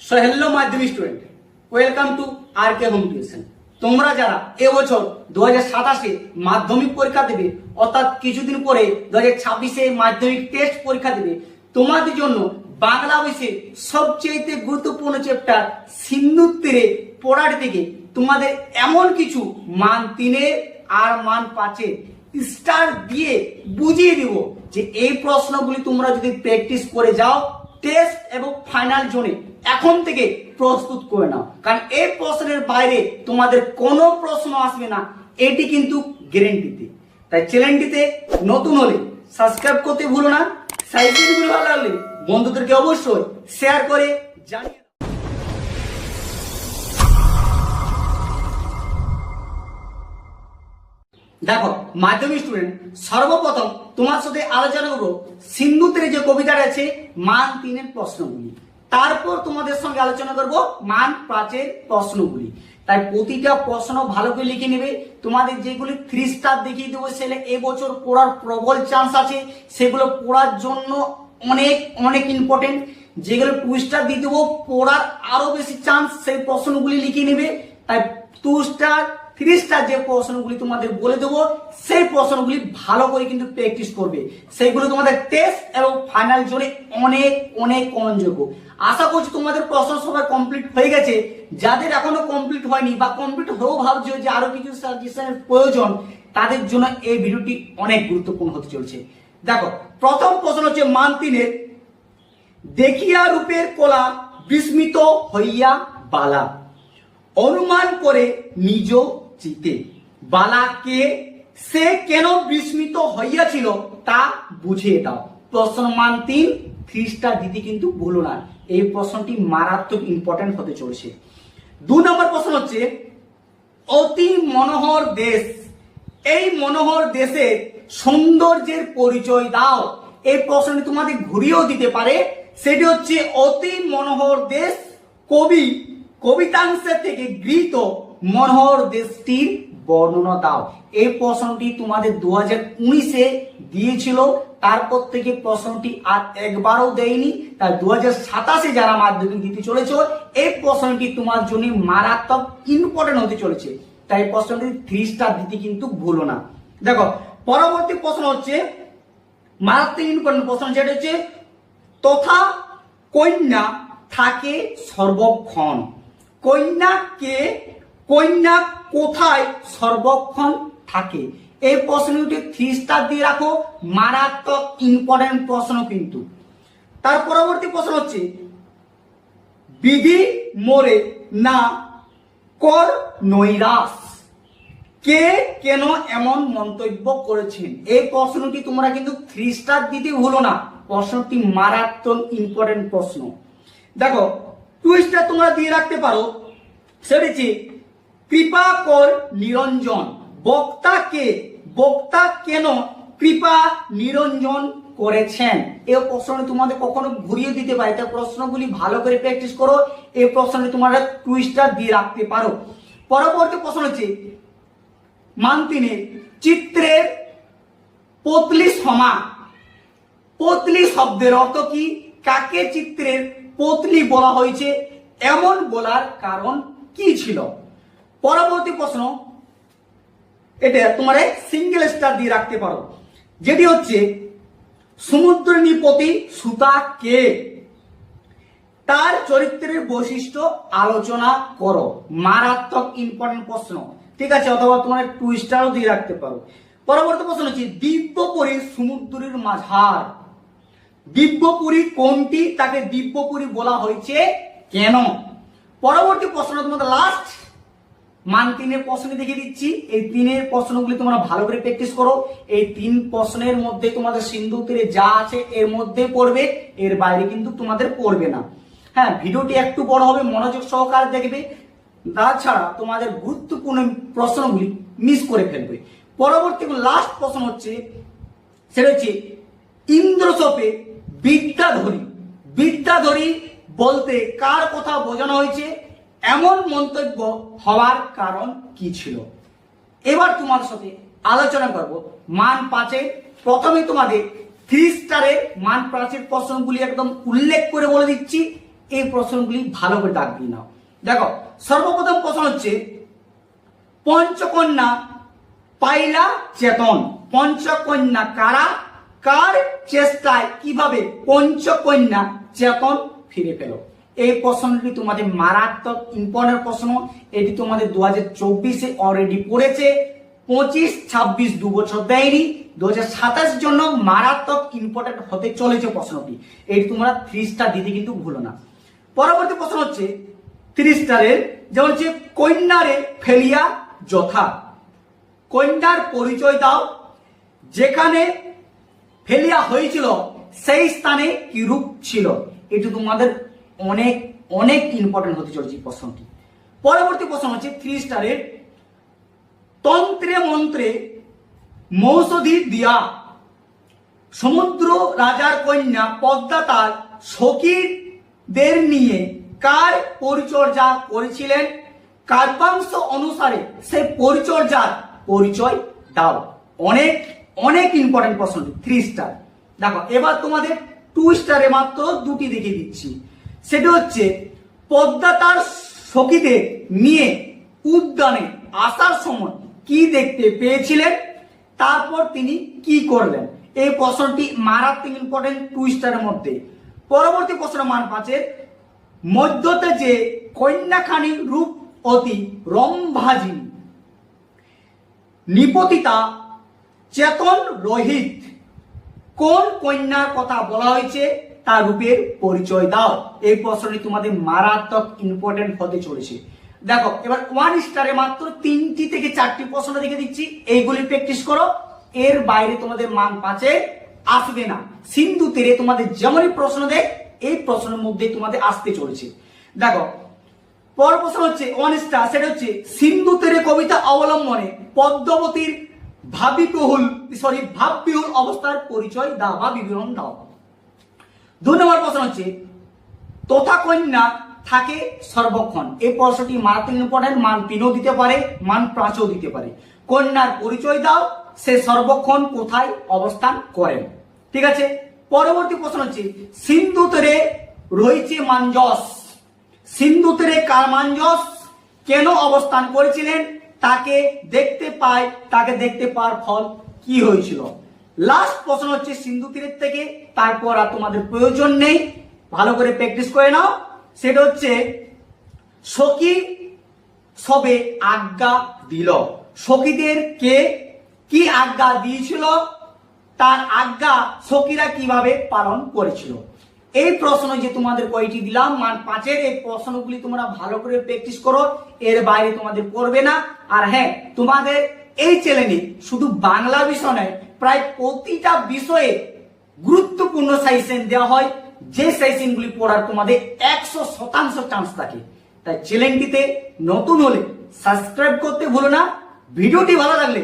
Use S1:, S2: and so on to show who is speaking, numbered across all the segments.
S1: So hello Madhyamik student, welcome to R K home tuition. তোমরা যারা এবছর 2027 মাধ্যমিক পরীক্ষা দেবে, অর্থাৎ কিছুদিন পরে 2026 মাধ্যমিক টেস্ট পরীক্ষা দেবে, তোমাদের জন্য বাংলা বিষয়ে সবচেয়ে গুরুত্বপূর্ণ চ্যাপ্টার সিন্ধুর তীরে পড়ার দিকে তোমাদের এমন কিছু মান 3 আর মান 5 স্টার দিয়ে বুঝিয়ে দিব যে এই প্রশ্নগুলি তোমরা যদি প্র্যাকটিস করে যাও, টেস্ট এবং ফাইনাল জোনে এখন থেকে প্রস্তুত করে নাও, কারণ এই প্রশ্নের বাইরে তোমাদের কোনো প্রশ্ন আসবে না, এটি কিন্তু গ্যারান্টিতে। তাই চ্যানেলটিতে নতুন হলে সাবস্ক্রাইব করতে ভুলো না, সাইটগুলো ভালো লাগলে বন্ধুদেরকে অবশ্যই শেয়ার করে জানিয়ে। দেখো মাধ্যমিক স্টুডেন্ট, সর্বপ্রথম তোমার সাথে আলোচনা করবো সিন্ধু তীরে যে কবিতাটা আছে মান 3 প্রশ্নগুলি, তারপর তোমাদের সঙ্গে আলোচনা করব মান 5 প্রশ্নগুলি। তাই প্রতিটা প্রশ্ন ভালো করে লিখে নেবে। তোমাদের যেগুলি 3 স্টার দেখিয়ে দেবো, সেগুলো এবছর পড়ার প্রবল চান্স আছে, সেগুলো পড়ার জন্য অনেক অনেক ইম্পর্টেন্ট। যেগুলো 2 স্টার দিয়ে দেবো, পড়ার আরো বেশি চান্স, সেই প্রশ্নগুলি লিখে নেবে। তাই 2 স্টার 3 স্টার যে প্রশ্নগুলি তোমাদের বলে দেবো, সেই প্রশ্নগুলি ভালো করে কিন্তু প্র্যাকটিস করবে, সেইগুলো তোমাদের টেস্ট এবং ফাইনাল জোনে অনেক অনেক গ্রহণযোগ্য। আশা করছি তোমাদের প্রশ্ন সবাই কমপ্লিট হয়ে গেছে। যাদের এখনো কমপ্লিট হয়নি বা কমপ্লিট হয়েও ভাবছো যে আরো কিছু সাজেশনের প্রয়োজন, তাদের জন্য এই ভিডিওটি অনেক গুরুত্বপূর্ণ হতে চলছে। দেখো প্রথম প্রশ্ন হচ্ছে মান 3, দেখিয়া রূপের কলা বিস্মিত হইয়া বালা, অনুমান করে নিজ চিতে। বালা কে, সে কেন বিস্মিত হইয়াছিল তা বুঝিয়ে দাও। প্রশ্ন মান 3 স্টার দিতে কিন্তু ভুলো না, এই প্রশ্নটি মারাত্মক ইম্পর্টেন্ট হতে চলেছে। 2 নম্বর প্রশ্ন হচ্ছে অতি মনোহর দেশ, এই মনোহর দেশের সৌন্দর্যের পরিচয় দাও। এই প্রশ্নটি তোমাদের ঘুরিয়েও দিতে পারে, সেটি হচ্ছে অতি মনোহর দেশ কবি কবিতাংশের থেকে গৃহীত মনোহর দেশটির বর্ণনা দাও। এই প্রশ্নটি তোমাদের 2019 দিয়েছিল, তারপর থেকে প্রশ্নটি আর একবারও দেয়নি। তাই 2027 যারা মাধ্যমিক দিতে চলেছ, এই প্রশ্নটি তোমার জন্য মারাত্মক ইম্পর্টেন্ট হতে চলেছে। তাই প্রশ্নটি 3 স্টার দিতে কিন্তু ভুলো না। দেখো পরবর্তী প্রশ্ন হচ্ছে মারাত্মক ইম্পর্টেন্ট প্রশ্ন, যেটা হচ্ছে তথা কন্যা থাকে সর্বক্ষণ। কন্যা কোথায় সর্বক্ষণ থাকে? এই প্রশ্নটি 3 স্টার দিয়ে রাখো, মারাত্মক ইম্পর্টেন্ট প্রশ্ন কিন্তু। তার পরবর্তী প্রশ্ন হচ্ছে বিধি মোরে না কর নৈরাশ, কে কেন এমন মন্তব্য করেছেন? এই প্রশ্নটি তোমরা কিন্তু 3 স্টার দিতে ভুলো না, প্রশ্নটি মারাত্মক ইম্পর্টেন্ট প্রশ্ন। দেখো 2 স্টার তোমরা দিয়ে রাখতে পারো, সেটা হচ্ছে কৃপা কর নিরঞ্জন, বক্তা কেন কৃপা নিরঞ্জন করেছেন? এই প্রশ্নটি তোমাদের কখনো ঘুরিয়ে দিতে পারে, তাই প্রশ্নগুলি ভালো করে প্র্যাকটিস করো। এই প্রশ্নটি তোমরা 2 স্টার দিয়ে রাখতে পারো। পরবর্তী প্রশ্ন হচ্ছে মান 3, চিত্রের পতলি সমা। পতলি শব্দের অর্থ কি? কাকে চিত্রের পতলি বলা হয়েছে, এমন বলার কারণ কি ছিল? পরবর্তী প্রশ্ন, এটা তোমরা সিঙ্গেল স্টার দিয়ে রাখতে পারো, যেটি হচ্ছে সমুদ্রনিপতি সুতা কে, তার চরিত্রের বৈশিষ্ট্য আলোচনা করো। মারাত্মক ইম্পর্টেন্ট প্রশ্ন, ঠিক আছে? অথবা তোমরা 2 স্টারও দিয়ে রাখতে পারো। পরবর্তী প্রশ্ন হচ্ছে দিব্যপুরী সমুদ্রের মাঝার। দিব্যপুরী কোনটি, তাকে দিব্যপুরী বলা হয়েছে কেন? পরবর্তী প্রশ্ন তোমাদের লাস্ট মান 3 প্রশ্ন দেখিয়ে দিচ্ছি। এই 3 প্রশ্নগুলি তোমরা ভালো করে প্র্যাকটিস করো। এই 3 প্রশ্নের মধ্যে তোমাদের সিন্ধু তীরে যা আছে এর মধ্যে পড়বে, এর বাইরে কিন্তু তোমাদের পড়বে না। হ্যাঁ, ভিডিওটি একটু বড় হবে, মনোযোগ সহকারে দেখবে, তাছাড়া তোমাদের গুরুত্বপূর্ণ প্রশ্নগুলি মিস করে ফেলবে। পরবর্তী লাস্ট প্রশ্ন হচ্ছে, সেটা হচ্ছে ইন্দ্রসপে বিদ্যাধরী বলতে কার কথা বোঝানো হয়েছে, এমন মন্তব্য হওয়ার কারণ কি ছিল? এবার তোমার সাথে আলোচনা করব মান 5। প্রথমে তোমাদের 3 স্টারের মান 5 প্রশ্নগুলি একদম উল্লেখ করে বলে দিচ্ছি, এই প্রশ্নগুলি ভালো করে দাগ দিয়ে নাও। দেখো সর্বপ্রথম প্রশ্ন হচ্ছে পঞ্চকন্যা পাইলা চেতন। পঞ্চকন্যা কারা, কার চেষ্টায় কিভাবে পঞ্চকন্যা চেতন ফিরে পেল? এই প্রশ্নটি তোমাদের মারাত্মক ইম্পর্টেন্ট প্রশ্ন। এটি তোমাদের 2024-এ অলরেডি পড়েছে, 25-26 দু বছর দেয়নি, 2027 জন্য মারাত্মক ইম্পর্টেন্ট হতে চলেছে প্রশ্নটি। এটি তোমরা 3 স্টার দিতে কিন্তু ভুলো না। পরবর্তী প্রশ্ন হচ্ছে 3 স্টারের, যেমন হচ্ছে কন্যারে ফেলিয়া যথা। কন্যার পরিচয় দাও, যেখানে ফেলিয়া হয়েছিল সেই স্থানে কি রূপ ছিল? এটি তোমাদের অনেক অনেক ইম্পর্টেন্ট হতে চলেছে প্রশ্নটি। পরবর্তী প্রশ্ন হচ্ছে 3 স্টারের, তন্ত্রে মন্ত্রে মৌষধি দিয়া। সমুদ্র রাজার কন্যা পদ্মা তার সখীদের নিয়ে কার পরিচর্যা করেছিলেন? কাব্যাংশ অনুসারে সেই পরিচর্যার পরিচয় দাও। অনেক অনেক ইম্পর্টেন্ট প্রশ্নটি 3 স্টার। দেখো এবার তোমাদের 2 স্টারে মাত্র 2টি দেখিয়ে দিচ্ছি। সেটা হচ্ছে পদ্মা তার সখীদের নিয়ে উদ্যানে আসার সময় কি দেখতে পেয়েছিলেন, তারপর তিনি কি করলেন? এই প্রশ্নটি মারাত্মক ইম্পর্টেন্ট 2 স্টারের মধ্যে। পরবর্তী প্রশ্ন মান 5-এর, মধ্যতে যে কন্যাখানি রূপ অতি রম্ভাজিনী নিপতিতা চেতন রহিত, কোন কন্যার কথা বলা হয়েছে তার রূপের পরিচয় দাও। এই প্রশ্নটি তোমাদের মারাত্মক ইম্পর্টেন্ট হতে চলেছে। দেখো এবার 1 স্টারে মাত্র 3টি থেকে 4টি প্রশ্ন দেখে দিচ্ছি, এইগুলি প্র্যাকটিস করো। এর বাইরে তোমাদের মান 5-এ আসবে না। সিন্ধু তীরে তোমাদের যেমনই প্রশ্ন দেয় এই প্রশ্নের মধ্যে তোমাদের আসতে চলেছে। দেখো পর প্রশ্ন হচ্ছে 1 স্টার, সেটা হচ্ছে সিন্ধু তীরে কবিতা অবলম্বনে পদ্মাবতীর ভাববিহুল অবস্থার পরিচয় দাও বা বিবরণ দাও। 2 নম্বর প্রশ্ন হচ্ছে তথা কন্যা থাকে সর্বক্ষণ। এই প্রশ্নটি মারাত্মক ইম্পর্টেন্ট, মান 3ও দিতে পারে, মান 5ও দিতে পারে। কন্যার পরিচয় দাও, সে সর্বক্ষণ কোথায় অবস্থান করেন? ঠিক আছে। পরবর্তী প্রশ্ন হচ্ছে সিন্ধু তীরে রয়েছে মাঞ্জস। সিন্ধু তীরে কার মাঞ্জস কেন অবস্থান করেছিলেন? তাকে দেখতে পাওয়ার ফল কি হয়েছিল? লাস্ট প্রশ্ন হচ্ছে সিন্ধু তীরের থেকে, তারপর আর তোমাদের প্রয়োজন নেই, ভালো করে প্র্যাকটিস করে নাও। সেটা হচ্ছে সখী সবে আজ্ঞা দিল। সখীদের কে কি আজ্ঞা দিয়েছিল, তার আজ্ঞা সখীরা কিভাবে পালন করেছিল? এই প্রশ্ন যে তোমাদের কয়টি দিলাম মান 5-এর, এই প্রশ্নগুলি তোমরা ভালো করে প্র্যাকটিস করো, এর বাইরে তোমাদের পড়বে না। আর হ্যাঁ, তোমাদের এই চ্যানেলে শুধু বাংলা বিষয় নয়, প্রায় প্রতিটা বিষয়ে গুরুত্বপূর্ণ সাজেশন দেওয়া হয়, যে সাজেশনগুলি পড়ার তোমাদের 100% চান্স থাকে। তাই চ্যানেলটিতে নতুন হলে সাবস্ক্রাইব করতে ভুলো না। ভিডিওটি ভালো লাগলে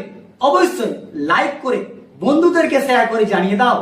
S1: অবশ্যই লাইক করে বন্ধুদেরকে শেয়ার করে জানিয়ে দাও।